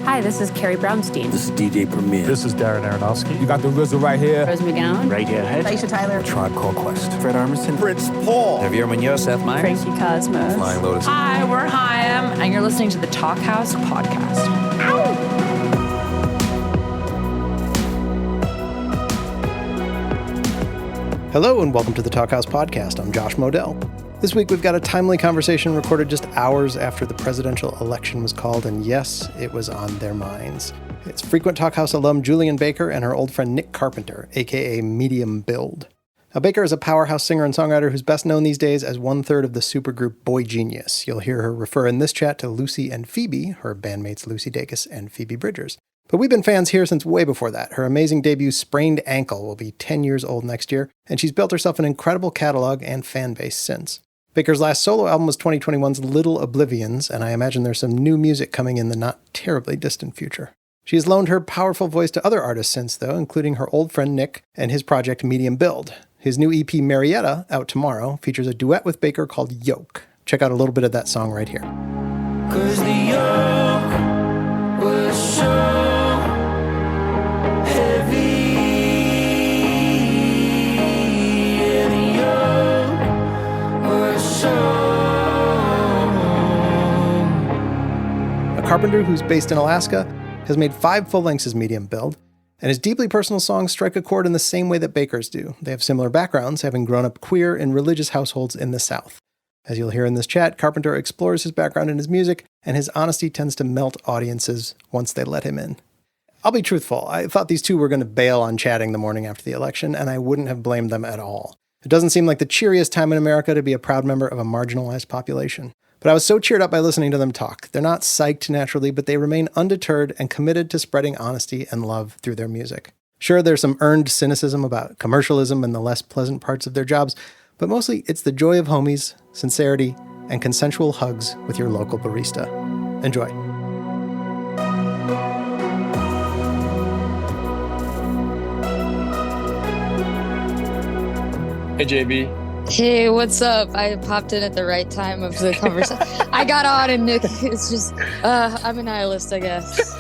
Hi, this is Carrie Brownstein. This is DJ Premier. This is Darren Aronofsky. You got the RZA right here. Rose McGowan. Radiohead. Aisha Tyler. Tribe Called Quest. Fred Armisen. Prince Paul. Javier Munoz. Seth Meyers. Frankie Cosmos. Flying Lotus. Hi, we're Chaim, and you're listening to the Talkhouse Podcast. Hello and welcome to the Talkhouse Podcast. I'm Josh Modell. This week we've got a timely conversation recorded just hours after the presidential election was called, and yes, it was on their minds. It's frequent Talkhouse alum Julien Baker and her old friend Nick Carpenter, aka Medium Build. Now, Baker is a powerhouse singer and songwriter who's best known these days as one-third of the supergroup Boy Genius. You'll hear her refer in this chat to Lucy and Phoebe, her bandmates Lucy Dacus and Phoebe Bridgers. But we've been fans here since way before that. Her amazing debut, Sprained Ankle, will be 10 years old next year, and she's built herself an incredible catalog and fan base since. Baker's last solo album was 2021's Little Oblivions, and I imagine there's some new music coming in the not terribly distant future. She has loaned her powerful voice to other artists since, though, including her old friend Nick and his project Medium Build. His new EP, Marietta, out tomorrow, features a duet with Baker called Yoke. Check out a little bit of that song right here. 'Cause the yoke was so heavy, and the yoke was so... A carpenter who's based in Alaska has made 5 full lengths as Medium Build, and his deeply personal songs strike a chord in the same way that Baker's do. They have similar backgrounds, having grown up queer in religious households in the South. As you'll hear in this chat, Carpenter explores his background in his music, and his honesty tends to melt audiences once they let him in. I'll be truthful, I thought these two were going to bail on chatting the morning after the election, and I wouldn't have blamed them at all. It doesn't seem like the cheeriest time in America to be a proud member of a marginalized population. But I was so cheered up by listening to them talk. They're not psyched naturally, but they remain undeterred and committed to spreading honesty and love through their music. Sure, there's some earned cynicism about commercialism and the less pleasant parts of their jobs, but mostly it's the joy of homies, sincerity, and consensual hugs with your local barista. Enjoy. Hey, JB. Hey, what's up? I popped in at the right time of the conversation. I got on and Nick is just, I'm a nihilist, I guess.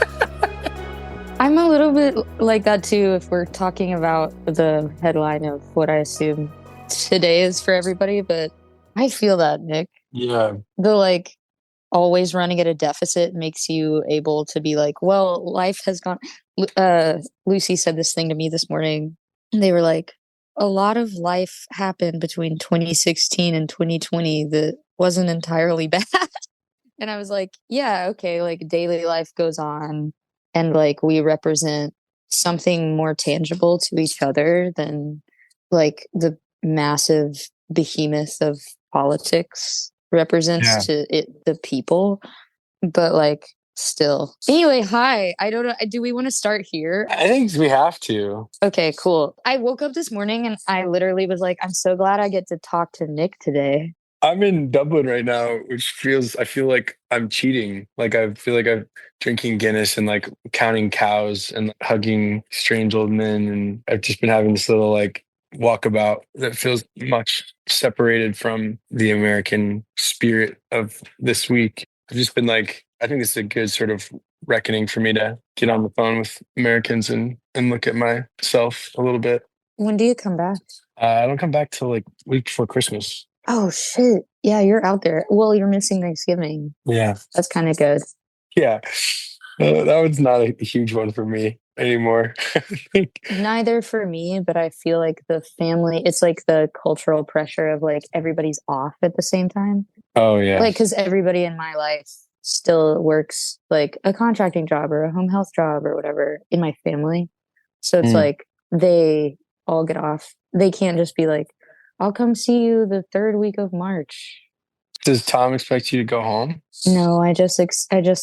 I'm a little bit like that too if we're talking about the headline of what I assume today is for everybody, but I feel that, Nick. Yeah. The always running at a deficit makes you able to be like, well, life has gone. Lucy said this thing to me this morning, and they were like, a lot of life happened between 2016 and 2020 that wasn't entirely bad. And I was like, yeah, okay, daily life goes on, and we represent something more tangible to each other than the massive behemoth of politics represents to the people. But still. Anyway, hi. I don't know. Do we want to start here? I think we have to. Okay, cool. I woke up this morning and I literally was like, I'm so glad I get to talk to Nick today. I'm in Dublin right now, which I feel like I'm cheating. I feel like I'm drinking Guinness and counting cows and hugging strange old men. And I've just been having this little walkabout that feels much separated from the American spirit of this week. I've just been I think it's a good sort of reckoning for me to get on the phone with Americans and look at myself a little bit. When do you come back? I don't come back till week before Christmas. Oh, shit. Yeah, you're out there. Well, you're missing Thanksgiving. Yeah. That's kind of good. Yeah. That one's not a huge one for me anymore. Neither for me, but I feel like the family, it's the cultural pressure of everybody's off at the same time. Oh, yeah. Because everybody in my life still works a contracting job or a home health job or whatever in my family. So it's they all get off. They can't just be I'll come see you the 3rd week of March. Does Tom expect you to go home? No, I just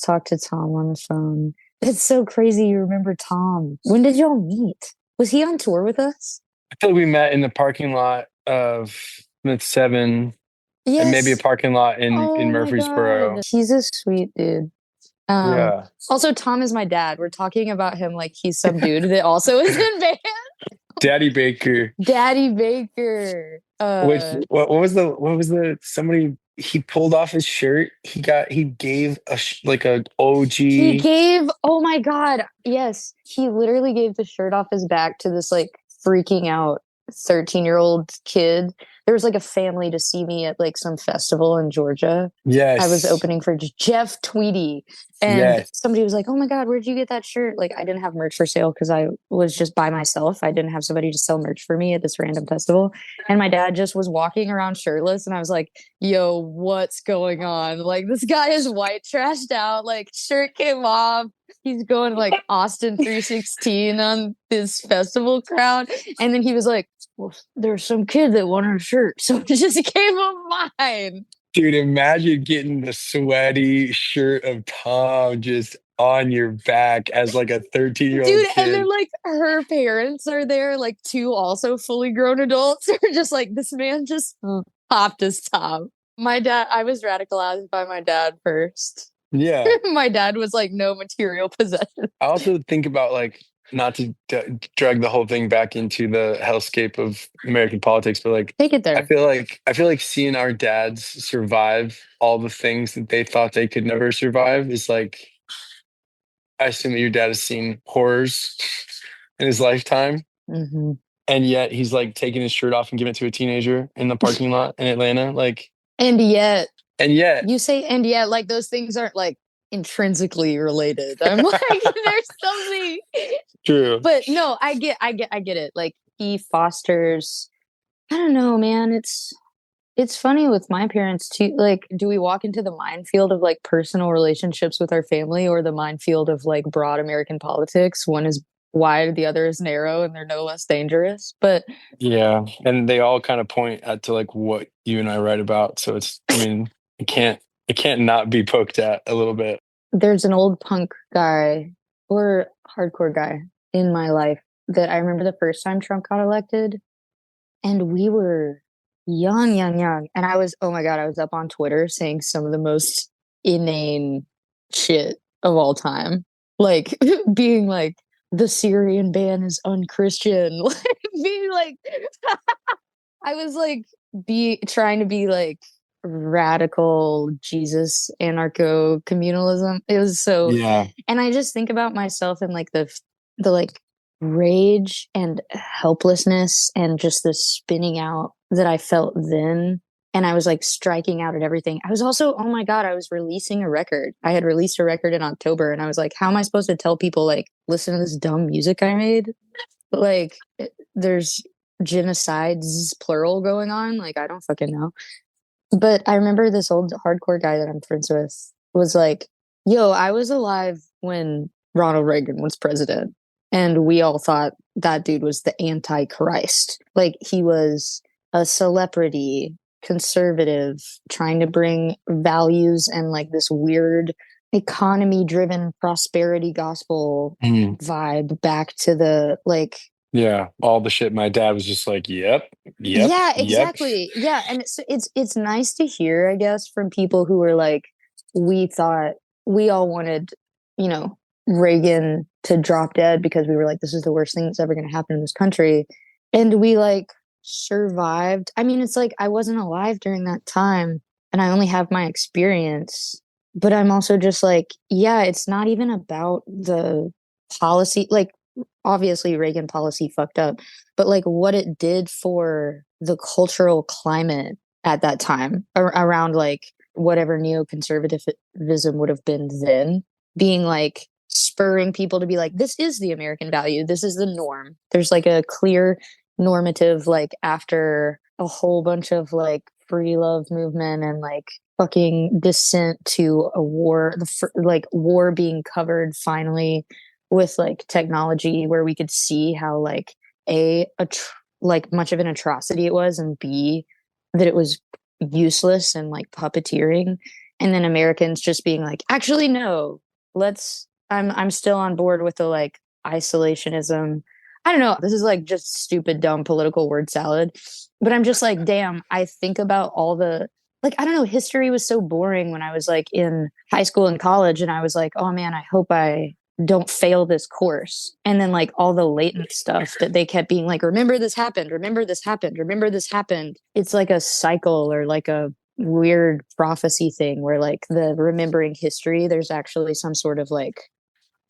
talked to Tom on the phone. It's so crazy you remember Tom. When did y'all meet? Was he on tour with us? I feel like we met in the parking lot of Smith 7. Yes. And maybe a parking lot in Murfreesboro. He's a sweet dude. Yeah. Also, Tom is my dad. We're talking about him like he's some dude that also is in band. Daddy Baker. Daddy Baker. What was the somebody he pulled off his shirt. He gave a OG. He gave, oh my God. Yes. He literally gave the shirt off his back to this like freaking out 13-year-old kid. There was like a family to see me at like some festival in Georgia. I was Yes. opening for Jeff Tweedy. And Yes. somebody was like, oh my God, where'd you get that shirt? Like, I didn't have merch for sale because I was just by myself. I didn't have somebody to sell merch for me at this random festival. And my dad just was walking around shirtless. And I was like, yo, what's going on? Like, this guy is white trashed out. Like, shirt came off. He's going like Austin 316 on this festival crowd. And then he was like, well, there's some kid that wanted a shirt. So it just gave him mine. Dude, imagine getting the sweaty shirt of Tom just on your back as like a 13-year-old Dude, kid. and then like her parents are there, like two also fully grown adults. Are just like, this man just popped his top. My dad, I was radicalized by my dad first. Yeah. My dad was like, no material possession. I also think about like, not to drag the whole thing back into the hellscape of American politics, but like, Take it there. I feel like seeing our dads survive all the things that they thought they could never survive is like, I assume that your dad has seen horrors in his lifetime. Mm-hmm. And yet he's like taking his shirt off and giving it to a teenager in the parking lot in Atlanta. Like, And yet you say, and yet, like those things aren't like intrinsically related. I'm like, there's something true. But no, I get it. Like he fosters, I don't know, man. It's funny with my parents too. Like, do we walk into the minefield of like personal relationships with our family or the minefield of like broad American politics? One is wide, the other is narrow, and they're no less dangerous. But yeah, and they all kind of point to like what you and I write about. So it's, I mean, it can't not be poked at a little bit. There's an old punk guy or hardcore guy in my life that I remember the first time Trump got elected, and we were young. And I was, oh my God, I was up on Twitter saying some of the most inane shit of all time. Like being like, the Syrian ban is unchristian. Like being like, I was like, trying to be like radical Jesus anarcho communalism. It was so, yeah. And I just think about myself and like the like rage and helplessness and just the spinning out that I felt then. And I was like striking out at everything. I was also, oh my God, I was releasing a record. I had released a record in October and I was like, how am I supposed to tell people like, listen to this dumb music I made? Like there's genocides plural going on. Like, I don't fucking know. But I remember this old hardcore guy that I'm friends with was like, yo, I was alive when Ronald Reagan was president. And we all thought that dude was the Antichrist. Like he was a celebrity, conservative, trying to bring values and like this weird economy driven prosperity gospel vibe back to the like. Yeah, all the shit my dad was just like, yep. Yeah, exactly. Yep. Yeah, and it's nice to hear, I guess, from people who were like, we thought we all wanted, you know, Reagan to drop dead because we were like, this is the worst thing that's ever going to happen in this country, and we like survived. I mean, it's like I wasn't alive during that time, and I only have my experience, but I'm also just like, yeah, it's not even about the policy, like. Obviously Reagan policy fucked up, but like what it did for the cultural climate at that time around like whatever neoconservatism would have been then, being like spurring people to be like, this is the American value. This is the norm. There's like a clear normative, like after a whole bunch of like free love movement and like fucking descent to a war, like war being covered finally with like technology where we could see how like like much of an atrocity it was, and B, that it was useless and like puppeteering, and then Americans just being like, actually no, I'm still on board with the like isolationism. I don't know, this is like just stupid dumb political word salad, but I'm just like, damn, I think about all the like, I don't know, history was so boring when I was like in high school and college, and I was like, oh man, I hope I don't fail this course. And then like all the latent stuff that they kept being like, remember this happened, remember this happened, remember this happened. It's like a cycle or like a weird prophecy thing where like the remembering history, there's actually some sort of like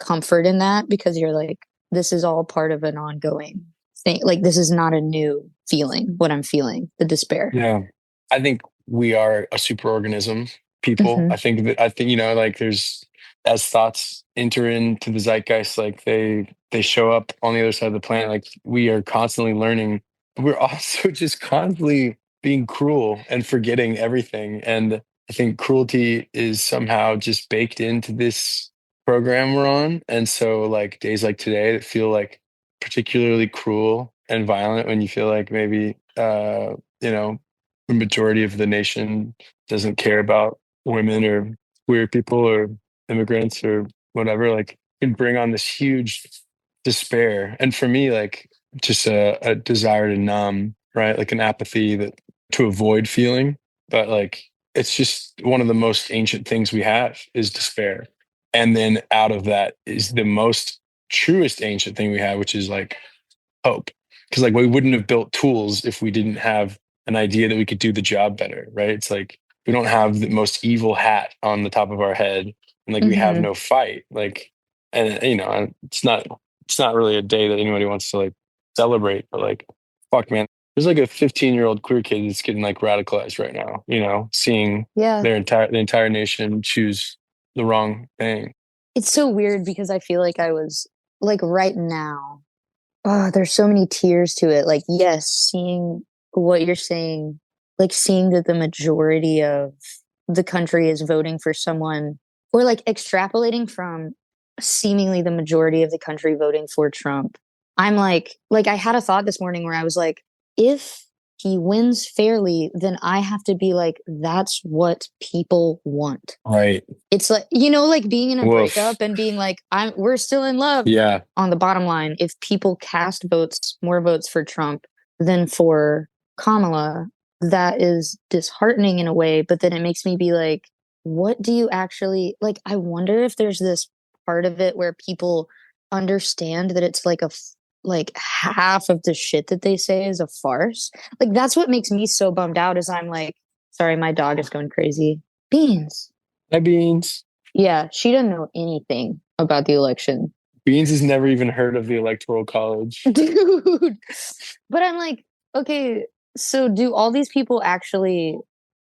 comfort in that because you're like, this is all part of an ongoing thing. Like, this is not a new feeling, what I'm feeling, the despair. Yeah. I think we are a superorganism, people. I think, like there's, as thoughts enter into the zeitgeist, like they show up on the other side of the planet. Like we are constantly learning. We're also just constantly being cruel and forgetting everything. And I think cruelty is somehow just baked into this program we're on. And so like days like today that feel like particularly cruel and violent when you feel like maybe the majority of the nation doesn't care about women or queer people or immigrants or whatever, like can bring on this huge despair. And for me, like just a desire to numb, right? Like an apathy that to avoid feeling. But like it's just one of the most ancient things we have is despair. And then out of that is the most truest ancient thing we have, which is like hope. Because like we wouldn't have built tools if we didn't have an idea that we could do the job better, right? It's like we don't have the most evil hat on the top of our head, and like we have no fight. Like, and it's not really a day that anybody wants to like celebrate, but like, fuck, man, there's like a 15-year-old queer kid that's getting like radicalized right now. Seeing the entire nation choose the wrong thing. It's so weird because I feel like I was like right now. Oh, there's so many tiers to it. Like, yes, seeing what you're saying, like seeing that the majority of the country is voting for someone, or like extrapolating from seemingly the majority of the country voting for Trump. I'm like I had a thought this morning where I was like, if he wins fairly, then I have to be like, that's what people want. Right. It's like, like being in a breakup and being like, we're still in love. Yeah. On the bottom line, if people cast more votes for Trump than for Kamala, that is disheartening in a way. But then it makes me be like, what do you actually like? I wonder if there's this part of it where people understand that it's like half of the shit that they say is a farce. Like that's what makes me so bummed out is I'm like, sorry, my dog is going crazy. Beans. Hi, Beans. Yeah, she doesn't know anything about the election. Beans has never even heard of the Electoral College. Dude. But I'm like, okay, so do all these people actually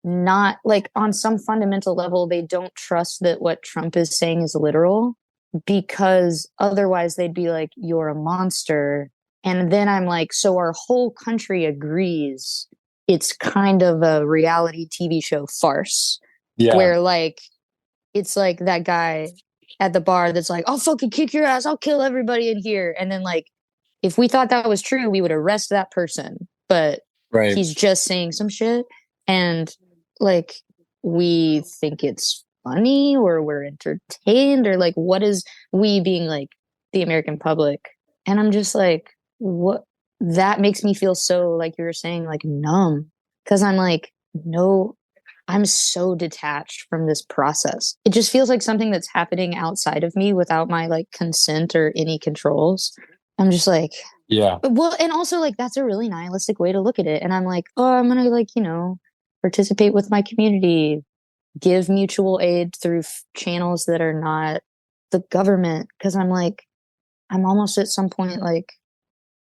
not, like on some fundamental level, they don't trust that what Trump is saying is literal? Because otherwise they'd be like, you're a monster. And then I'm like, so our whole country agrees it's kind of a reality TV show farce. Yeah. Where like, it's like that guy at the bar that's like, I'll fucking kick your ass. I'll kill everybody in here. And then like, if we thought that was true, we would arrest that person. But he's just saying some shit. And like, we think it's funny or we're entertained or like, what is we being like the American public? And I'm just like, what? That makes me feel so, like you were saying, like numb. Because I'm like, no, I'm so detached from this process. It just feels like something that's happening outside of me without my like consent or any controls. I'm just like, yeah. Well, and also like, that's a really nihilistic way to look at it. And I'm like, oh, I'm going to like, participate with my community, give mutual aid through channels that are not the government. Cause I'm like, I'm almost at some point, like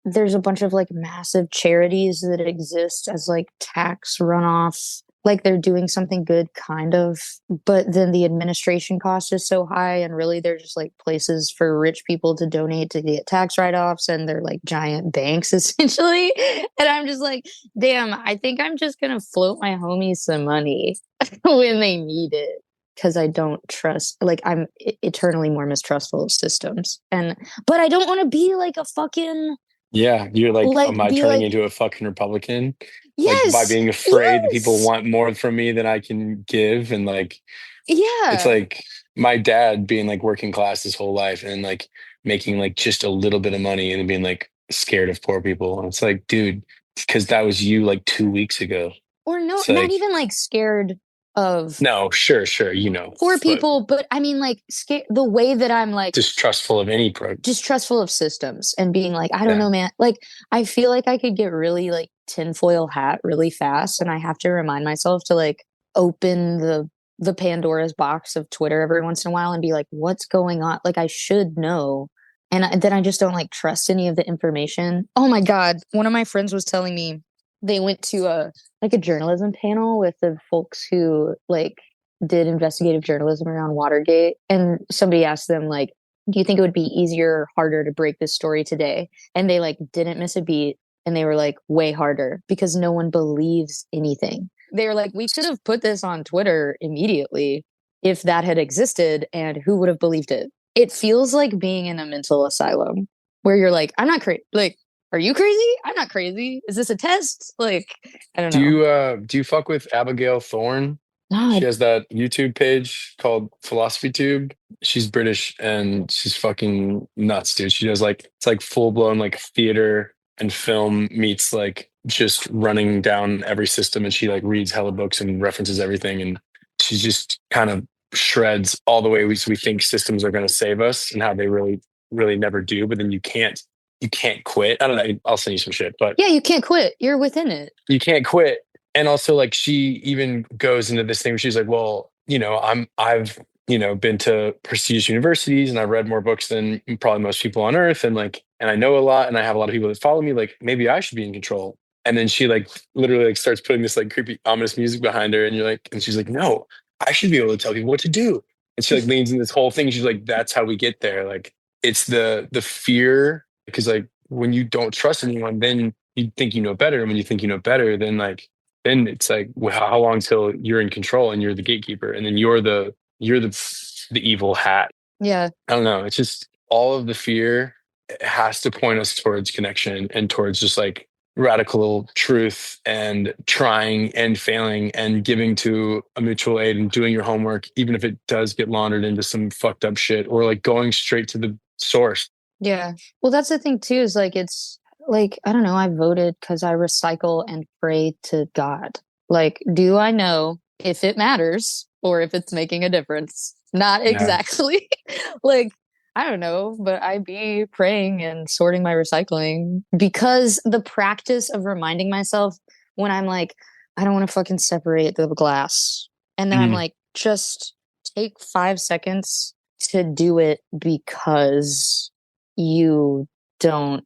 there's a bunch of like massive charities that exist as like tax runoffs. Like they're doing something good kind of, but then the administration cost is so high and really they're just like places for rich people to donate to get tax write-offs and they're like giant banks essentially. And I'm just like, damn, I think I'm just going to float my homies some money when they need it. Cause I don't trust, like I'm eternally more mistrustful of systems but I don't want to be like a fucking. Yeah, you're like, am I turning into a fucking Republican? Yes, like by being afraid that people want more from me than I can give, and like, yeah, it's like my dad being like working class his whole life and like making like just a little bit of money and being like scared of poor people. And it's like, dude, because that was you like 2 weeks ago, or no, not like, even like scared of sure poor people, but I mean like the way that I'm like distrustful of any distrustful of systems and being like, I don't know, man, like I feel like I could get really like tinfoil hat really fast and I have to remind myself to like open the the Pandora's box of Twitter every once in a while and be like, what's going on? Like, I should know. And then I just don't like trust any of the information. Oh my God. One of my friends was telling me they went to a journalism panel with the folks who like did investigative journalism around Watergate. And somebody asked them like, do you think it would be easier or harder to break this story today? And they like didn't miss a beat. And they were like, way harder, because no one believes anything. They were like, we should have put this on Twitter immediately if that had existed, and who would have believed it? It feels like being in a mental asylum where you're like, I'm not crazy. Like, are you crazy? I'm not crazy. Is this a test? Like, I don't know. Do you fuck with Abigail Thorne? No, She has that YouTube page called Philosophy Tube. She's British and she's fucking nuts, dude. She does like, it's like full blown like theater and film meets like just running down every system, and she like reads hella books and references everything, and she just kind of shreds all the way we think systems are going to save us and how they really never do. But then you can't quit. I don't know, I'll send you some shit, but yeah, you can't quit. You're within it. you can't quit. And also like she even goes into this thing where she's like, well, I've been to prestigious universities and I've read more books than probably most people on earth, and I know a lot, and I have a lot of people that follow me, like maybe I should be in control. And then she like literally like starts putting this like creepy ominous music behind her, and she's like, no, I should be able to tell people what to do. And she like leans in this whole thing. She's like, that's how we get there. Like it's the fear, because like when you don't trust anyone, then you think you know better. And when you think you know better, then it's like, well, how long till you're in control and you're the gatekeeper, and then you're the evil hat. Yeah. I don't know. It's just all of the fear has to point us towards connection and towards just like radical truth and trying and failing and giving to a mutual aid and doing your homework, even if it does get laundered into some fucked up shit, or like going straight to the source. Yeah. Well, that's the thing too, is like, it's like, I don't know, I voted because I recycle and pray to God. Like, do I know if it matters or if it's making a difference? Not exactly. Like, I don't know, but I be praying and sorting my recycling, because the practice of reminding myself when I'm like, I don't want to fucking separate the glass. And then I'm like, just take 5 seconds to do it, because you don't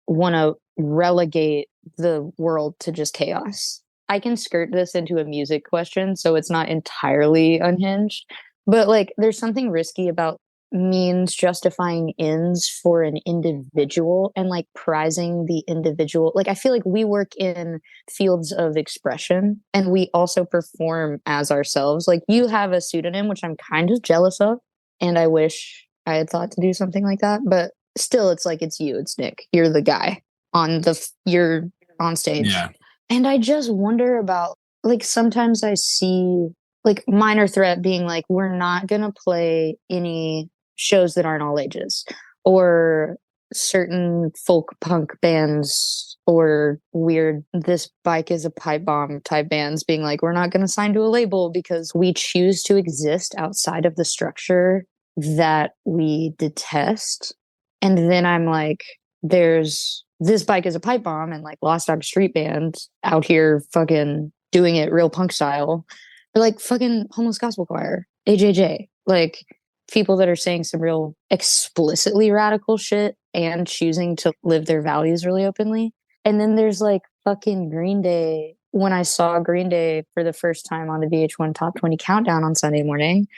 want to relegate the world to just chaos. I can skirt this into a music question, so it's not entirely unhinged, but like there's something risky about means justifying ends for an individual and like prizing the individual. Like I feel like we work in fields of expression and we also perform as ourselves. Like you have a pseudonym, which I'm kind of jealous of, and I wish I had thought to do something like that, but still it's like, it's you, it's Nick, you're the guy you're on stage. Yeah. And I just wonder about, like, sometimes I see like Minor Threat being like, we're not gonna play any shows that aren't all ages, or certain folk punk bands or weird This Bike Is a Pipe Bomb type bands being like, we're not gonna sign to a label because we choose to exist outside of the structure that we detest. And then I'm like, there's This Bike Is a Pipe Bomb and like Lost Dog Street Band out here fucking doing it real punk style. Or like fucking Homeless Gospel Choir, AJJ. Like people that are saying some real explicitly radical shit and choosing to live their values really openly. And then there's like fucking Green Day. When I saw Green Day for the first time on the VH1 Top 20 Countdown on Sunday morning,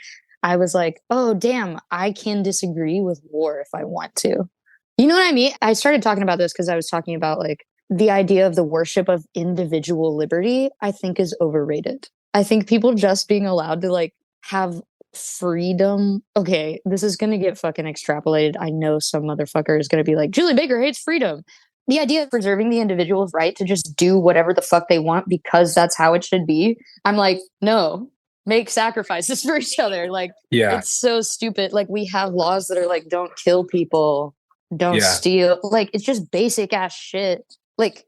I was like, oh, damn, I can disagree with war if I want to. You know what I mean? I started talking about this because I was talking about like the idea of the worship of individual liberty, I think is overrated. I think people just being allowed to like have freedom. Okay, this is going to get fucking extrapolated. I know some motherfucker is going to be like, Julien Baker hates freedom. The idea of preserving the individual's right to just do whatever the fuck they want because that's how it should be. I'm like, no, make sacrifices for each other. Like, it's so stupid. Like, we have laws that are like, don't kill people, don't steal. Like, it's just basic ass shit. Like,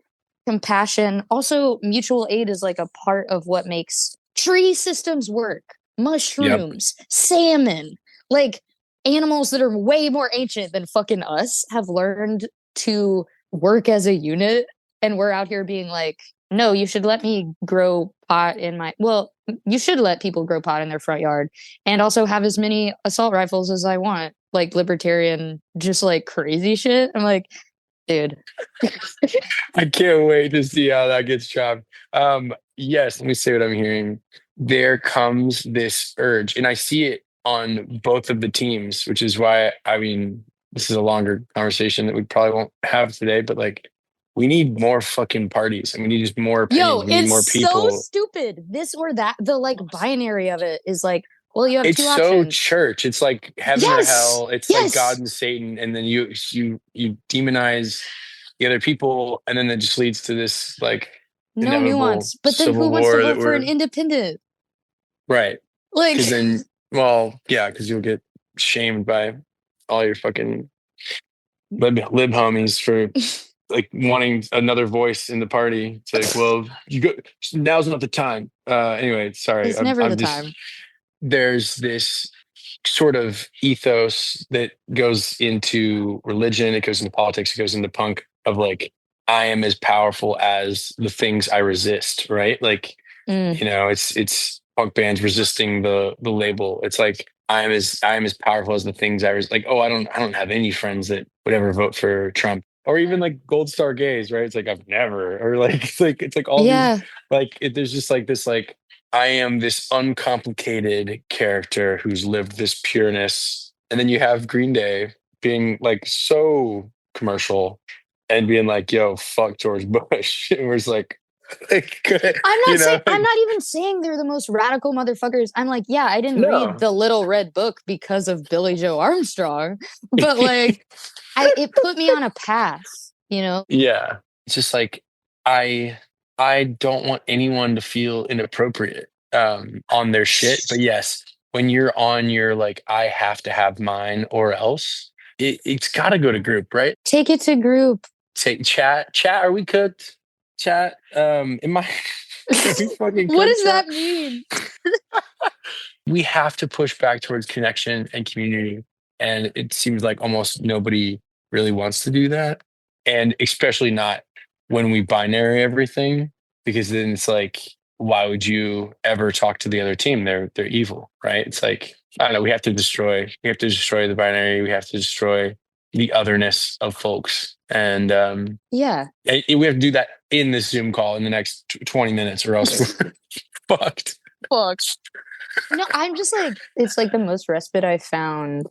compassion. Also, mutual aid is like a part of what makes tree systems work. Mushrooms, salmon, like animals that are way more ancient than fucking us have learned to work as a unit. And we're out here being like, no, you should let me grow pot in my, well, you should let people grow pot in their front yard and also have as many assault rifles as I want, like libertarian, just like crazy shit. I'm like, dude. I can't wait to see how that gets chopped. Yes, let me say what I'm hearing. There comes this urge, and I see it on both of the teams, which is why, I mean, this is a longer conversation that we probably won't have today, but like, we need more fucking parties, and we need just more opinions. Yo, We need more it's so people. stupid. This or that. The like binary of it is like, well, you have It's two so options. church. It's like heaven or Yes! hell. It's like Yes! God and Satan, and then you demonize the other people, and then it just leads to this like No inevitable nuance. But then civil who wants to war that vote for an we're independent? right. Like, Because then, well, yeah, because you'll get shamed by all your fucking lib homies for like wanting another voice in the party. It's like, well, you go. Now's not the time. Anyway, sorry. it's never I'm the just time. there's this sort of ethos that goes into religion, it goes into politics, it goes into punk of like, I am as powerful as the things I resist, right? Like, Mm. you know, it's punk bands resisting the label. It's like I am as powerful as the things like, oh, I don't have any friends that would ever vote for Trump. Or even like Gold Star gays, right? It's like I've never, or like it's like all Yeah. these like there's just like this like I am this uncomplicated character who's lived this pureness. And then you have Green Day being like so commercial and being like, yo, fuck George Bush. And we're just like I'm not even saying they're the most radical motherfuckers. I'm like, yeah, I didn't read the Little Red Book because of Billy Joe Armstrong, but like it put me on a path, you know? Yeah. It's just like I don't want anyone to feel inappropriate on their shit. But yes, when you're on your like I have to have mine or else, it's gotta go to group, right? Take it to group. Take chat. Are we cooked? Chat. Am I are we fucking What cooked, does chat? that mean? We have to push back towards connection and community. And it seems like almost nobody really wants to do that. And especially not when we binary everything, because then it's like, why would you ever talk to the other team? They're evil, right? It's like, I don't know, we have to destroy the binary, we have to destroy the otherness of folks. And Yeah. we have to do that in this Zoom call in the next 20 minutes or else we're fucked. No, I'm just like, it's like the most respite I've found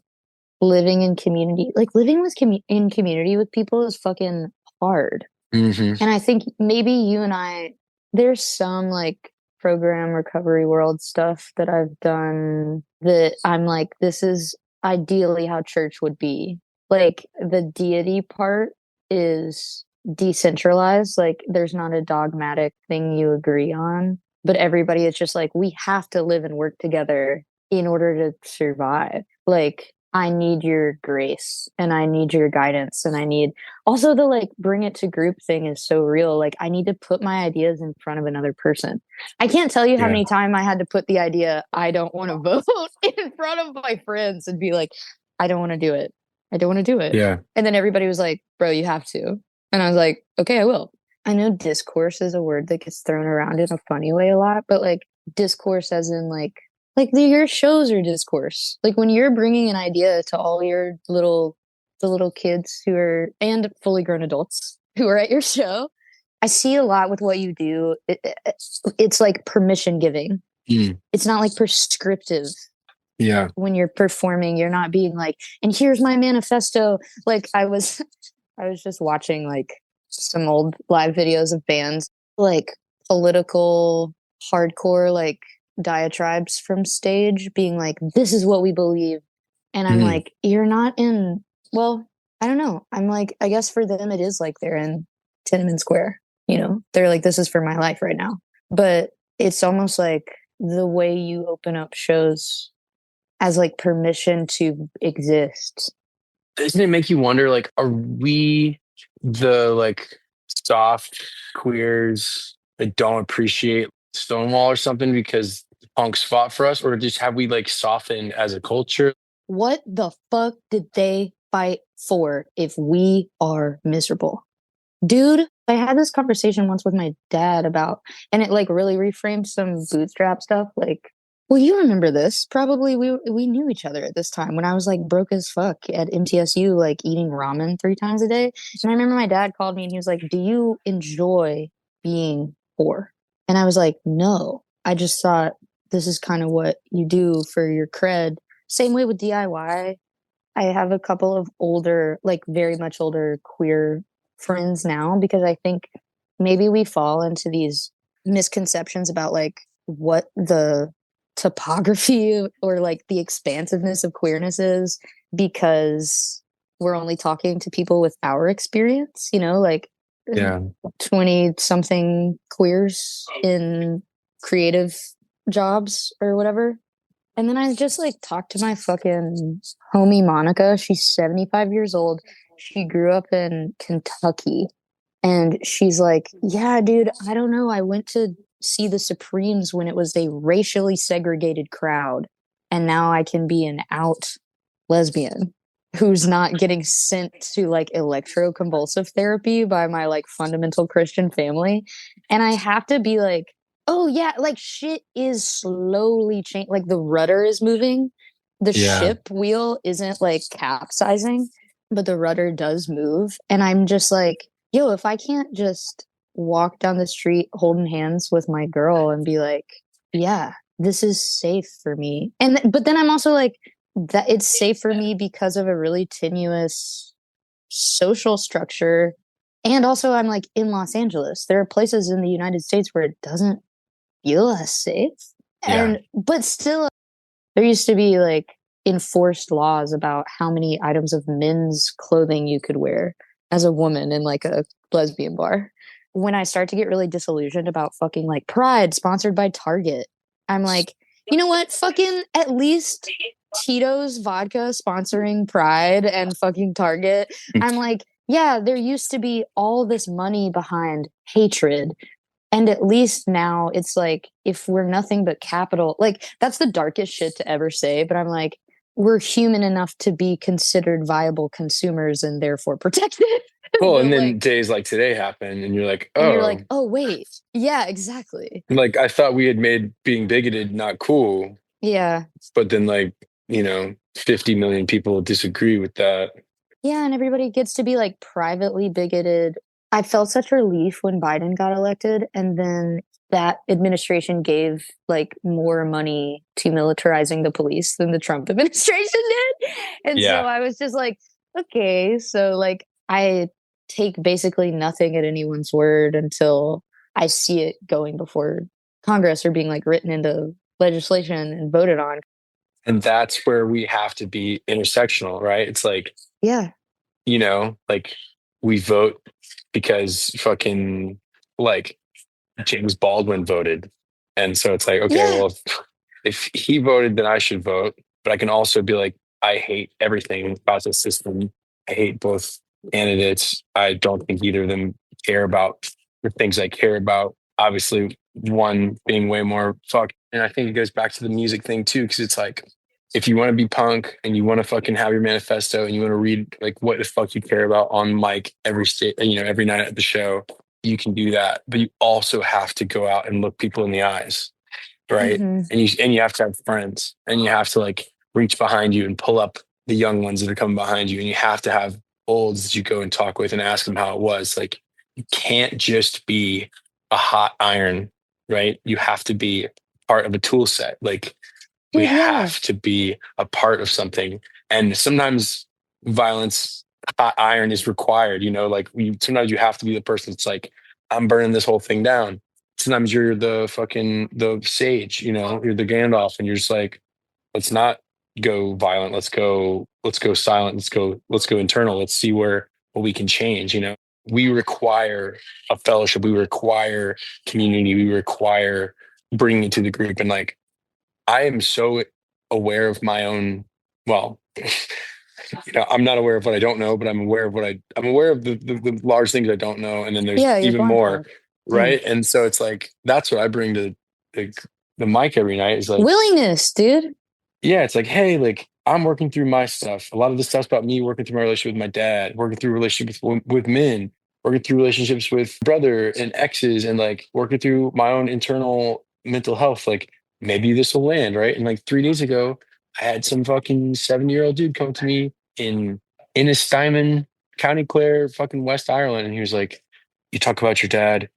living in community. Like living with in community with people is fucking hard. Mm-hmm. And I think maybe you and I, there's some like program recovery world stuff that I've done that I'm like, this is ideally how church would be. Like the deity part is decentralized. Like there's not a dogmatic thing you agree on, but everybody is just like, we have to live and work together in order to survive. Like, I need your grace and I need your guidance. And I need also the like bring it to group thing is so real. Like, I need to put my ideas in front of another person. I can't tell you how many times I had to put the idea, I don't want to vote in front of my friends and be like, I don't want to do it. I don't want to do it. Yeah. And then everybody was like, bro, you have to. And I was like, okay, I will. I know discourse is a word that gets thrown around in a funny way a lot, but like discourse as in like your shows are discourse. Like when you're bringing an idea to all your the little kids who are, and fully grown adults who are at your show, I see a lot with what you do. It's like permission giving. It's not like prescriptive. Yeah. When you're performing, you're not being like, and here's my manifesto. Like I was just watching like some old live videos of bands, like political hardcore, like diatribes from stage being like, this is what we believe. And I'm like, you're not in, well, I don't know. I'm like, I guess for them, it is like they're in Tiananmen Square, you know, they're like, this is for my life right now. But it's almost like the way you open up shows as like permission to exist. Doesn't it make you wonder, like, are we the like soft queers that don't appreciate Stonewall or something because punks fought for us, or just have we like softened as a culture? What the fuck did they fight for if we are miserable? Dude, I had this conversation once with my dad about, and it like really reframed some bootstrap stuff. Like, well, you remember this? Probably we knew each other at this time when I was like broke as fuck at MTSU, like eating ramen 3 times a day. And I remember my dad called me and he was like, "Do you enjoy being poor?" And I was like, "No, I just thought this is kind of what you do for your cred." Same way with DIY. I have a couple of older, like very much older queer friends now because I think maybe we fall into these misconceptions about like what the topography or like the expansiveness of queerness is because we're only talking to people with our experience, like Yeah. 20 something queers in creative jobs or whatever. And then I just like talked to my fucking homie Monica. She's 75 years old. She grew up in Kentucky. And she's like, "Yeah, dude, I don't know. I went to see the Supremes when it was a racially segregated crowd. And now I can be an out lesbian who's not getting sent to like electroconvulsive therapy by my like fundamental Christian family." And I have to be like, oh yeah, like shit is slowly changing. Like the rudder is moving. The ship wheel isn't like capsizing, but the rudder does move. And I'm just like, yo, if I can't just walk down the street holding hands with my girl and be like, yeah, this is safe for me. But then I'm also like, that it's safe for me because of a really tenuous social structure. And also I'm like in Los Angeles. There are places in the United States where it doesn't feel as safe. But still there used to be like enforced laws about how many items of men's clothing you could wear as a woman in like a lesbian bar. When I start to get really disillusioned about fucking like Pride sponsored by Target, I'm like, you know what? Fucking at least Tito's vodka sponsoring Pride and fucking Target. I'm like, yeah, there used to be all this money behind hatred. And at least now it's like, if we're nothing but capital, like that's the darkest shit to ever say. But I'm like, we're human enough to be considered viable consumers and therefore protected. Well, and then days like today happen and you're like, oh. And you're like, oh, wait. Yeah, exactly. Like I thought we had made being bigoted not cool. Yeah. But then 50 million people disagree with that. Yeah, and everybody gets to be like privately bigoted. I felt such relief when Biden got elected, and then that administration gave like more money to militarizing the police than the Trump administration did. And so I was just like, okay, so like I take basically nothing at anyone's word until I see it going before Congress or being like written into legislation and voted on. And that's where we have to be intersectional, right? It's like, like we vote because fucking like James Baldwin voted. And so it's like, okay, well, if he voted, then I should vote. But I can also be like, I hate everything about the system. I hate both candidates. I don't think either of them care about the things I care about. Obviously, one being way more fuck. And I think it goes back to the music thing too, because it's like, if you want to be punk and you want to fucking have your manifesto and you want to read like what the fuck you care about on mic every night at the show, you can do that. But you also have to go out and look people in the eyes, right? Mm-hmm. And you have to have friends, and you have to like reach behind you and pull up the young ones that are coming behind you, and you have to have olds that you go and talk with and ask them how it was. Like you can't just be a hot iron, right? You have to be part of a tool set. Like we have to be a part of something. And sometimes violence, hot iron is required, sometimes you have to be the person that's like, I'm burning this whole thing down. Sometimes you're the sage, you're the Gandalf, and you're just like, let's not go violent. Let's go silent. Let's go internal. Let's see what we can change. We require a fellowship. We require community. We require bringing it to the group. And like, I am so aware of my own, I'm not aware of what I don't know, but I'm aware of I'm aware of the large things I don't know. And then there's even more, right? And so it's like, that's what I bring to the mic every night is like willingness, dude. Yeah. It's like, hey, like I'm working through my stuff. A lot of the stuff's about me working through my relationship with my dad, working through relationship with men, working through relationships with brother and exes and like working through my own internal mental health. Like maybe this will land, right? And like 3 days ago, I had some fucking 70-year-old dude come to me in Innistimon, County Clare, fucking West Ireland. And he was like, you talk about your dad.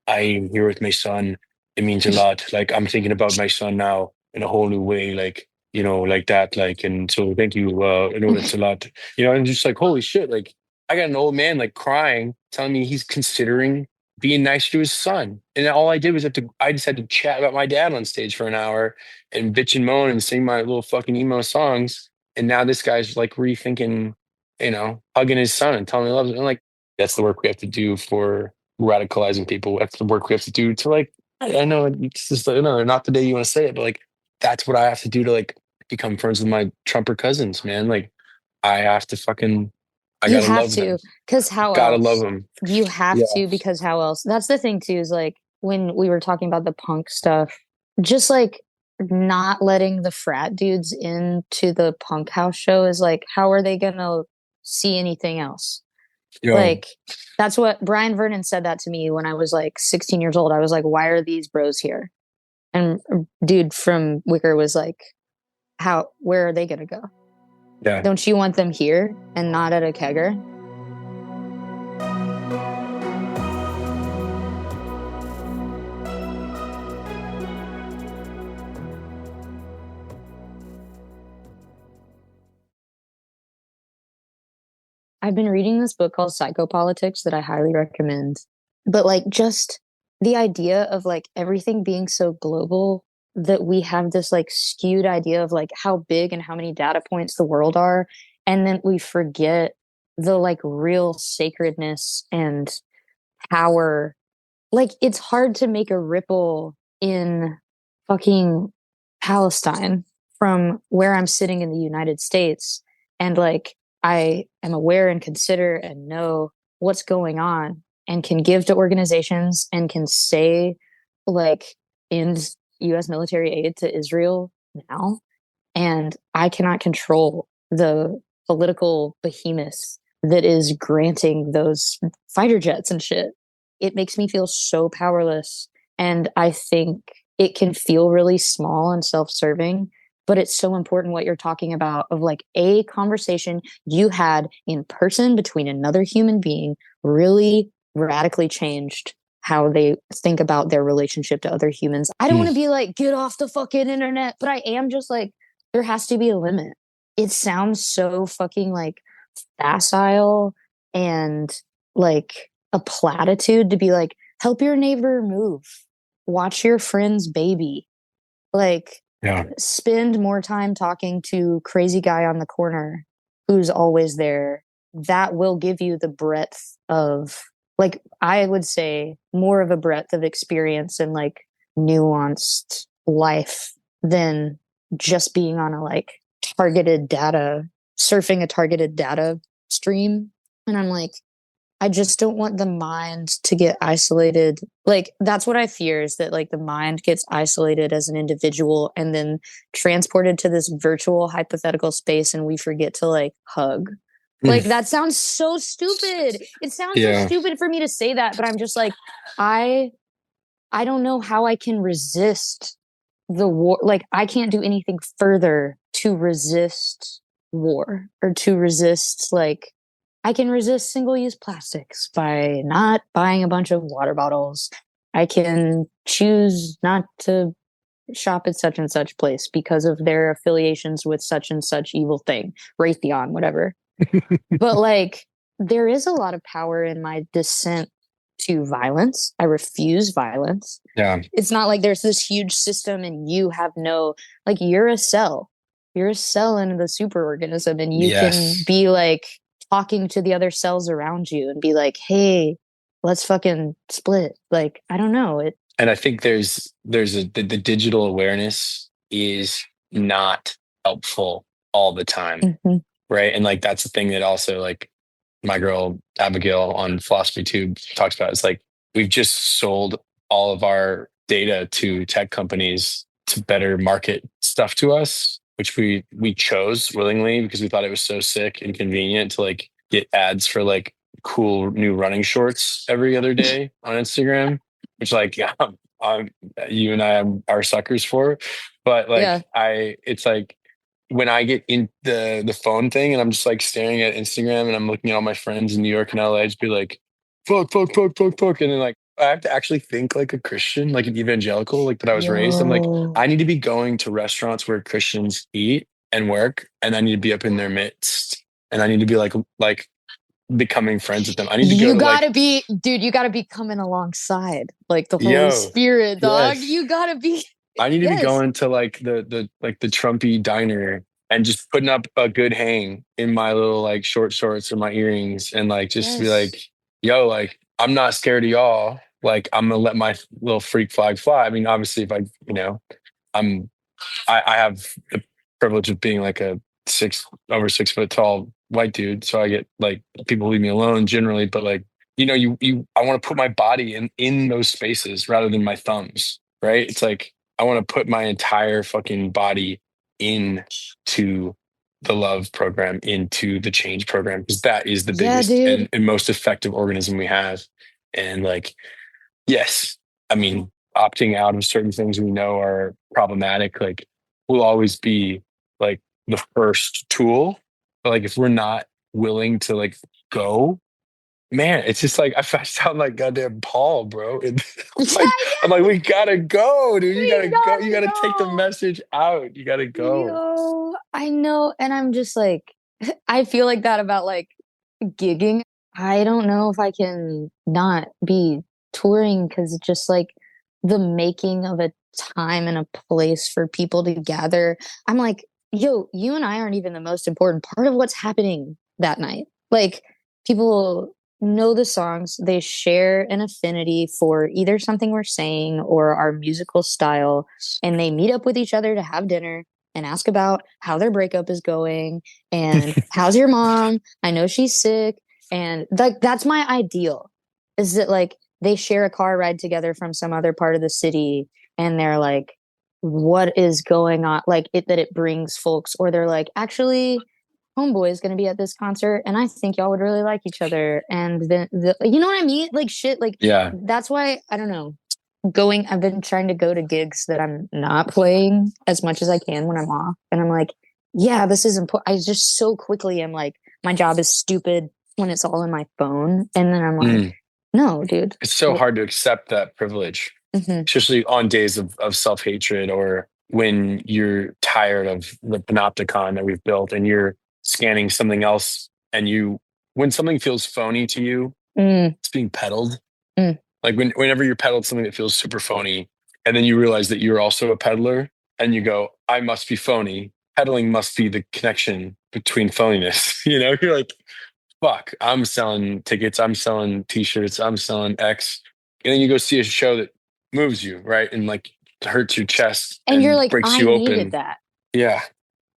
I'm here with my son. It means a lot. Like I'm thinking about my son now in a whole new way. Like, you know, like that. Like, and so thank you. I know that's a lot, you know, and just like, holy shit. Like I got an old man like crying, telling me he's considering being nice to his son. And all I did was I just had to chat about my dad on stage for an hour and bitch and moan and sing my little fucking emo songs. And now this guy's like rethinking, you know, hugging his son and telling me he loves him. And like, that's the work we have to do for radicalizing people. That's the work we have to do to like, I know it's just, you know, not the day you want to say it, but like, that's what I have to do to like become friends with my Trumper cousins, man. Like I have to fucking, I You gotta have love to, them. because how Gotta else? love them. You have Yeah. to, because how else? That's the thing too, is like when we were talking about the punk stuff, just like not letting the frat dudes into the punk house show is like, how are they gonna see anything else? Yo, Like, that's what Brian Vernon said that to me when I was like 16 years old. I was like, why are these bros here? And dude from Wicker was like, where are they gonna go? yeah. Don't you want them here and not at a kegger? I've been reading this book called Psychopolitics that I highly recommend. But like just the idea of like everything being so global that we have this like skewed idea of like how big and how many data points the world are. And then we forget the like real sacredness and power. Like it's hard to make a ripple in fucking Palestine from where I'm sitting in the United States. And like I am aware and consider and know what's going on and can give to organizations and can say like end US military aid to Israel now. And I cannot control the political behemoth that is granting those fighter jets and shit. It makes me feel so powerless. And I think it can feel really small and self-serving, but it's so important what you're talking about of like a conversation you had in person between another human being really radically changed how they think about their relationship to other humans. I don't want to be like, get off the fucking internet, but I am just like, there has to be a limit. It sounds so fucking like facile and like a platitude to be like, help your neighbor move, watch your friend's baby, like spend more time talking to crazy guy on the corner who's always there. That will give you the breadth of, like, I would say more of a breadth of experience and like nuanced life than just being on a like targeted data, surfing a targeted data stream. And I'm like, I just don't want the mind to get isolated. Like, that's what I fear, is that like the mind gets isolated as an individual and then transported to this virtual hypothetical space and we forget to like hug. Like, that sounds so stupid. It sounds so stupid for me to say that, but I'm just like, I don't know how I can resist the war. Like, I can't do anything further to resist war or to resist, like, I can resist single-use plastics by not buying a bunch of water bottles. I can choose not to shop at such and such place because of their affiliations with such and such evil thing, Raytheon, whatever. But like, there is a lot of power in my dissent to violence. I refuse violence. Yeah. It's not like there's this huge system and you have no, like, you're a cell in the superorganism, and you can be like talking to the other cells around you and be like, hey, let's fucking split. Like, I don't know it. And I think the digital awareness is not helpful all the time. Mm-hmm. Right. And like, that's the thing that also like my girl Abigail on Philosophy Tube talks about. It's like, we've just sold all of our data to tech companies to better market stuff to us, which we chose willingly because we thought it was so sick and convenient to like get ads for like cool new running shorts every other day on Instagram, which like, yeah, you and I are suckers for. But like, Yeah. it's like when I get in the phone thing and I'm just like staring at Instagram and I'm looking at all my friends in New York and LA, I just be like, fuck, fuck, fuck, fuck, fuck. And then like, I have to actually think like a Christian, like an evangelical, like that I was raised. I'm like, Yo. I need to be going to restaurants where Christians eat and work, and I need to be up in their midst, and I need to be like becoming friends with them. I need to go You to gotta like, be, dude, you gotta be coming alongside like the Holy yo, Spirit, dog. yes. You gotta be. I need to be Yes. going to like the Trumpy diner and just putting up a good hang in my little like short shorts or my earrings and like just be Yes. like, yo, like I'm not scared of y'all. Like I'm gonna let my little freak flag fly. I mean, obviously, if I, I have the privilege of being like a over 6 foot tall white dude, so I get like people leave me alone generally. But like, I want to put my body in those spaces rather than my thumbs. Right? It's like I want to put my entire fucking body into the love program, into the change program, because that is the biggest dude. and most effective organism we have. And like, yes, I mean, opting out of certain things we know are problematic, like will always be like the first tool. But like if we're not willing to like go, man, it's just like I sound like goddamn Paul, bro. And I'm like, we gotta go, dude. You We gotta go. You gotta gotta take the go. message out. You gotta go. Yo, I know. And I'm just like, I feel like that about like gigging. I don't know if I can not be touring because it's just like the making of a time and a place for people to gather. I'm like, yo, you and I aren't even the most important part of what's happening that night. Like, people know the songs, they share an affinity for either something we're saying or our musical style, and they meet up with each other to have dinner and ask about how their breakup is going and how's your mom? I know she's sick. And like that's my ideal, is that like they share a car ride together from some other part of the city and they're like, what is going on? Like that it brings folks, or they're like, actually, homeboy is going to be at this concert and I think y'all would really like each other. And then you know what I mean? Like shit, like Yeah. that's why I don't know. I've been trying to go to gigs that I'm not playing as much as I can when I'm off. And I'm like, yeah, this is important. I just so quickly am like, my job is stupid when it's all in my phone. And then I'm like, no, dude. It's so hard to accept that privilege, especially on days of self-hatred, or when you're tired of the panopticon that we've built and you're scanning something else, and when something feels phony to you, it's being peddled. Like whenever you're peddled something that feels super phony, and then you realize that you're also a peddler, and you go, I must be phony. Peddling must be the connection between phoniness. You're like, fuck, I'm selling tickets, I'm selling t-shirts, I'm selling X. And then you go see a show that moves you, right? And like hurts your chest and you're like, breaks I you needed open. that. Yeah.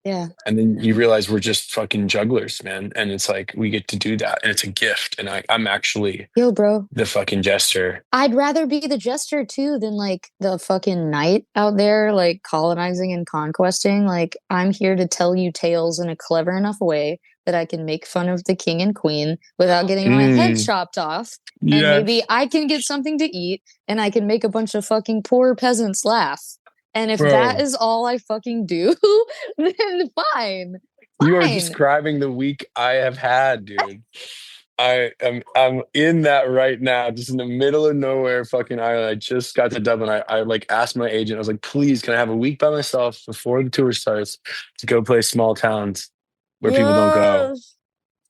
Yeah. And then you realize we're just fucking jugglers, man. And it's like, we get to do that. And it's a gift. And I'm actually bro, the fucking jester. I'd rather be the jester too than like the fucking knight out there, like colonizing and conquesting. Like, I'm here to tell you tales in a clever enough way that I can make fun of the king and queen without getting my head chopped off. Yes. And maybe I can get something to eat and I can make a bunch of fucking poor peasants laugh. And if that is all I fucking do, then fine. You are describing the week I have had, dude. I'm in that right now, just in the middle of nowhere, fucking Ireland. I just got to Dublin. I like asked my agent, I was like, please, can I have a week by myself before the tour starts to go play small towns where people don't go?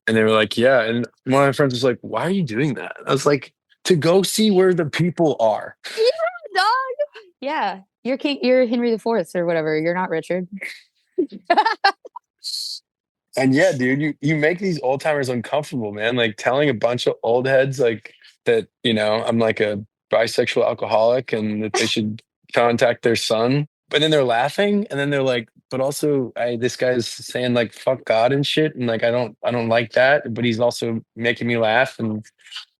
And they were like, yeah. And one of my friends was like, why are you doing that? I was like, to go see where the people are. Yeah, dog. Yeah. You're Henry IV or whatever. You're not Richard. And yeah, dude, you make these old timers uncomfortable, man. Like telling a bunch of old heads like that, I'm like a bisexual alcoholic and that they should contact their son. But then they're laughing, and then they're like, but also this guy's saying like fuck God and shit. And like I don't like that, but he's also making me laugh, and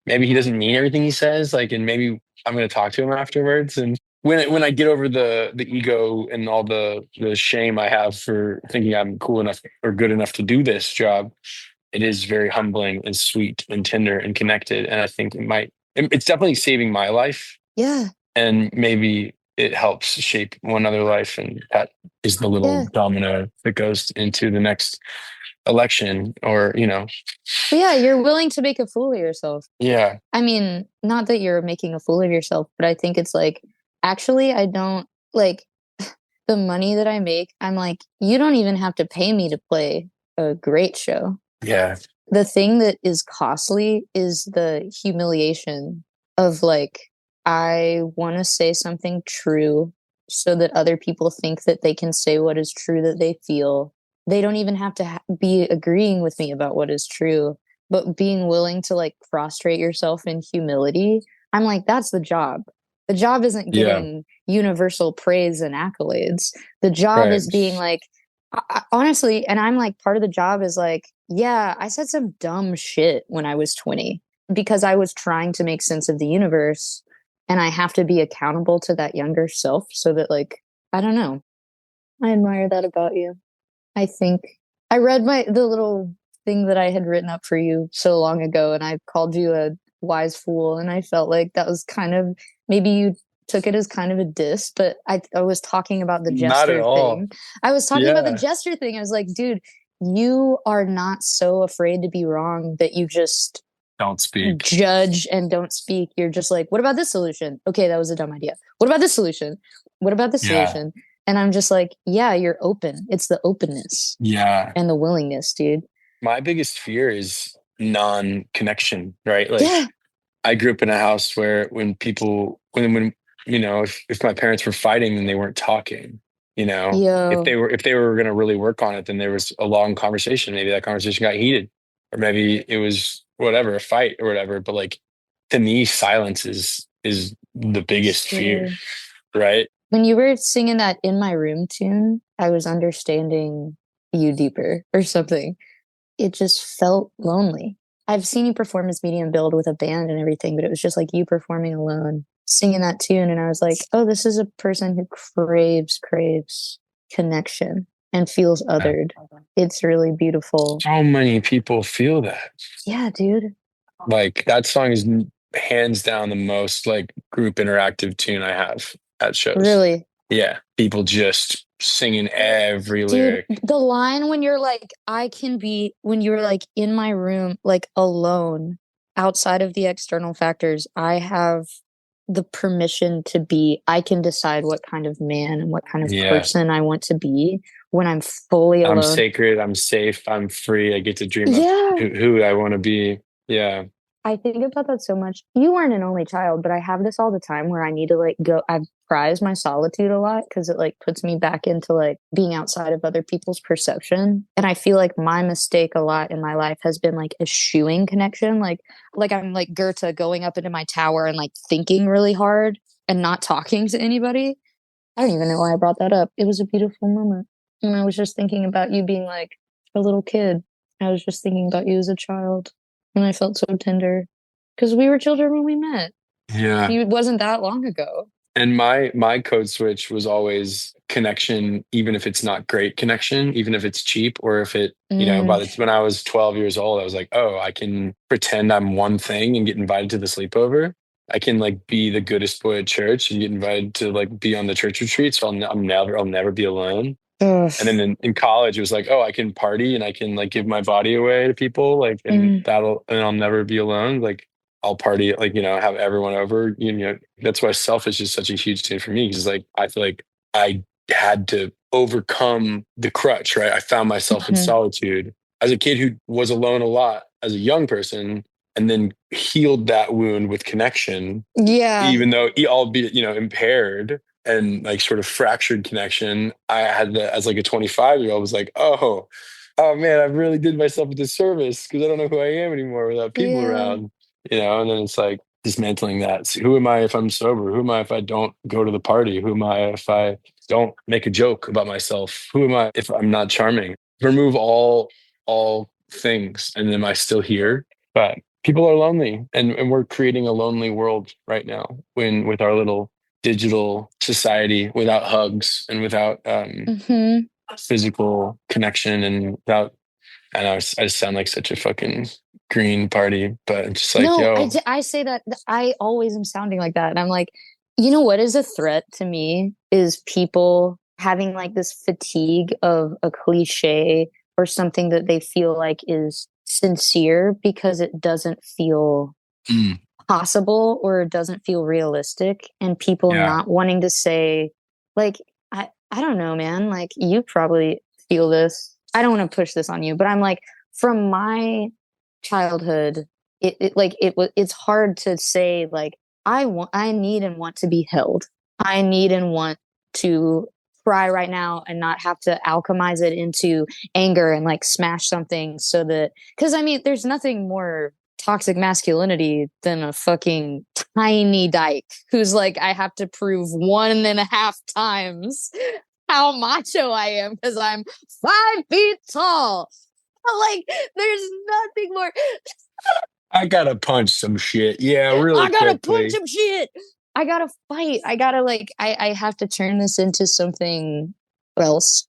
maybe he doesn't mean everything he says. Like, and maybe I'm gonna talk to him afterwards. And when I get over the ego and all the shame I have for thinking I'm cool enough or good enough to do this job, it is very humbling and sweet and tender and connected. And I think it's definitely saving my life. Yeah. And maybe it helps shape one other life. And that is the little domino that goes into the next election, or, But yeah, you're willing to make a fool of yourself. Yeah. I mean, not that you're making a fool of yourself, but I think it's like, actually, I don't like the money that I make. I'm like, you don't even have to pay me to play a great show. Yeah. The thing that is costly is the humiliation of like, I want to say something true so that other people think that they can say what is true that they feel. They don't even have to be agreeing with me about what is true, but being willing to like prostrate yourself in humility. I'm like, that's the job. The job isn't getting universal praise and accolades. The job is being like, honestly, and I'm like, part of the job is like, yeah, I said some dumb shit when I was 20 because I was trying to make sense of the universe, and I have to be accountable to that younger self so that, like, I don't know. I admire that about you. I think I read the little thing that I had written up for you so long ago, and I called you a wise fool, and I felt like that was kind of, maybe you took it as kind of a diss, but I was talking about the gesture thing. I was talking about the gesture thing. I was like, dude, you are not so afraid to be wrong that you just don't speak, judge, and don't speak. You're just like, what about this solution? Okay, that was a dumb idea. What about this solution? What about this solution? And I'm just like, yeah, you're open. It's the openness. Yeah. And the willingness, dude. My biggest fear is non-connection, right? Like, I grew up in a house where when if my parents were fighting and they weren't talking, if they were going to really work on it, then there was a long conversation. Maybe that conversation got heated, or maybe it was whatever, a fight or whatever. But like, to me, silence is the biggest fear, right? When you were singing that In My Room tune, I was understanding you deeper or something. It just felt lonely. I've seen you perform as Medium Build with a band and everything, but it was just like you performing alone, singing that tune. And I was like, oh, this is a person who craves connection and feels othered. It's really beautiful. So many people feel that. Yeah, dude. Like, that song is hands down the most like group interactive tune I have at shows. Really? Yeah. People just singing every lyric. Dude, the line when you're like, when you're like in my room, like alone, outside of the external factors, I have the permission to be, I can decide what kind of man and what kind of person I want to be when I'm fully alone. I'm sacred. I'm safe. I'm free. I get to dream of who I want to be. Yeah. I think about that so much. You weren't an only child, but I have this all the time where I need to like go. I prize my solitude a lot because it like puts me back into like being outside of other people's perception. And I feel like my mistake a lot in my life has been like eschewing connection. Like I'm like Goethe going up into my tower and like thinking really hard and not talking to anybody. I don't even know why I brought that up. It was a beautiful moment. And I was just thinking about you being like a little kid. I was just thinking about you as a child. And I felt so tender because we were children when we met. Yeah. It wasn't that long ago. And my code switch was always connection, even if it's not great connection, even if it's cheap, or if it, when I was 12 years old, I was like, oh, I can pretend I'm one thing and get invited to the sleepover. I can like be the goodest boy at church and get invited to like be on the church retreat. So I'll never be alone. And then in college, it was like, oh, I can party and I can like give my body away to people, like, and I'll never be alone. Like, I'll party, like, have everyone over. That's why selfish is such a huge thing for me, because like I feel like I had to overcome the crutch, right? I found myself in solitude as a kid who was alone a lot as a young person, and then healed that wound with connection. Yeah, even though albeit impaired. And like sort of fractured connection, I had as like a 25-year-old was like, oh man, I really did myself a disservice because I don't know who I am anymore without people around, and then it's like dismantling that. So who am I if I'm sober? Who am I if I don't go to the party? Who am I if I don't make a joke about myself? Who am I if I'm not charming? Remove all things, and am I still here? But people are lonely, and we're creating a lonely world right now with our little digital society, without hugs and without physical connection and without I know I just sound like such a fucking green party, but I'm just like, No, yo, I say that I always am sounding like that. And I'm like, you know what is a threat to me is people having like this fatigue of a cliche or something that they feel like is sincere because it doesn't feel possible or it doesn't feel realistic, and people not wanting to say, like, I don't know, man, like you probably feel this. I don't want to push this on you, but I'm like, from my childhood, it's hard to say, like, I need and want to be held. I need and want to cry right now and not have to alchemize it into anger and like smash something so that, because I mean, there's nothing more toxic masculinity than a fucking tiny dyke who's like, I have to prove 1.5 times how macho I am because I'm 5 feet tall. Like, there's nothing more. I gotta punch some shit. Yeah, really. I gotta quickly. punch some shit. I gotta fight. I gotta like. I have to turn this into something else.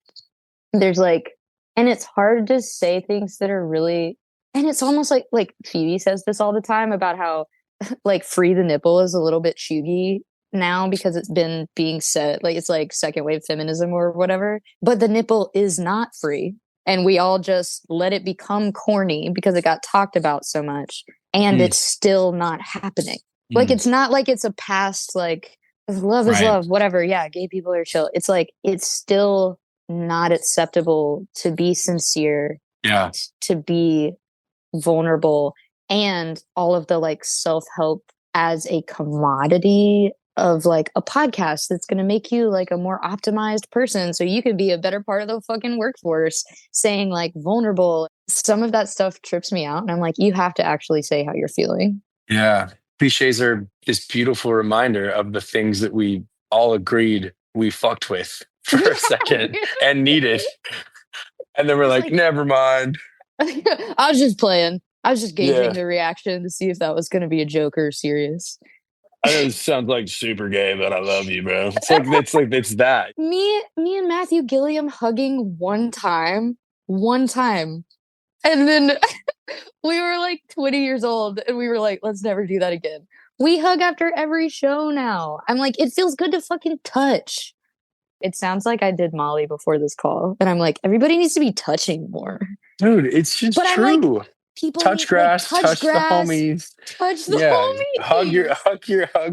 There's like, and it's hard to say things that are really. And it's almost like Phoebe says this all the time about how like free the nipple is a little bit shoogy now because it's been being said, like it's like second wave feminism or whatever. But the nipple is not free. And we all just let it become corny because it got talked about so much. And it's still not happening. Like, it's not like it's a past, like, love is love, whatever. Yeah, gay people are chill. It's like, it's still not acceptable to be sincere. Yeah. To be vulnerable, and all of the like self-help as a commodity of like a podcast that's going to make you like a more optimized person so you can be a better part of the fucking workforce, saying like vulnerable. Some of that stuff trips me out, and I'm like, you have to actually say how you're feeling. Yeah. Cliches are this beautiful reminder of the things that we all agreed we fucked with for a second and needed. And then we're like, never mind. I was just playing. I was just gauging the reaction to see if that was going to be a joke or serious. I know this sounds like super gay, but I love you, bro. It's that. Me and Matthew Gilliam hugging one time. And then we were like 20 years old and we were like, let's never do that again. We hug after every show now. I'm like, it feels good to fucking touch. It sounds like I did Molly before this call. And I'm like, everybody needs to be touching more. Dude, it's just but true. I'm like, people touch grass, touch the homies. Touch the homies. Hug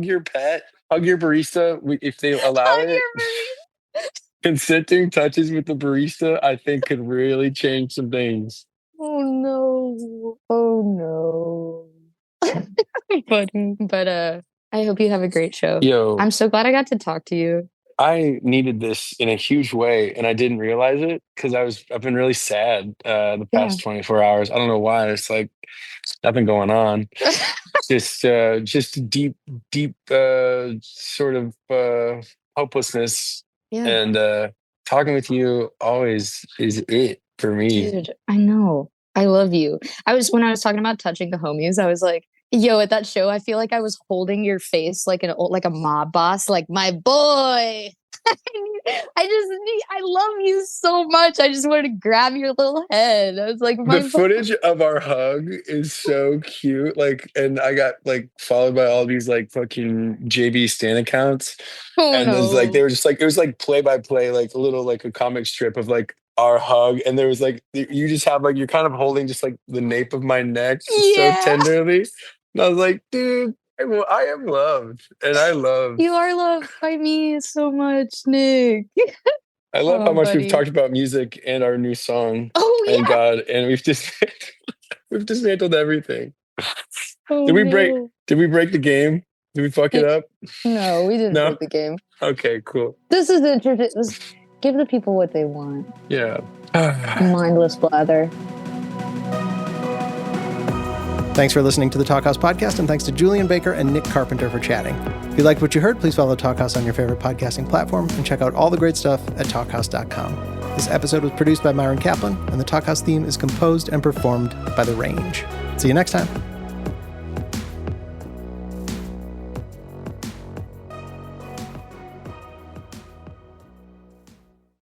your pet. Hug your barista if they allow it. Consenting touches with the barista, I think, could really change some things. Oh no. Funny. But I hope you have a great show. Yo, I'm so glad I got to talk to you. I needed this in a huge way, and I didn't realize it because I've been really sad the past 24 hours. I don't know why. It's like nothing going on. just deep sort of hopelessness. Yeah. And talking with you always is it for me. Dude, I know. I love you. When I was talking about touching the homies, I was like, yo, at that show, I feel like I was holding your face like a mob boss, like, my boy. I love you so much. I just wanted to grab your little head. I was like, the footage of our hug is so cute. Like, and I got like followed by all these like fucking JB Stan accounts. It was like, they were just like, it was like play by play, like a little, like a comic strip of like our hug. And there was like, you just have like, you're kind of holding just like the nape of my neck so tenderly. And I was like, dude, I am loved. And I love. You are loved by me so much, Nick. I love how much we've talked about music and our new song. Oh, yeah. And God. And we've dismantled everything. Oh, Did we break the game? Did we fuck it up? No, we didn't break the game. Okay, cool. This is give the people what they want. Yeah. Mindless blather. Thanks for listening to the Talkhouse Podcast, and thanks to Julien Baker and Nick Carpenter for chatting. If you liked what you heard, please follow Talkhouse on your favorite podcasting platform and check out all the great stuff at talkhouse.com. This episode was produced by Myron Kaplan, and the Talkhouse theme is composed and performed by The Range. See you next time.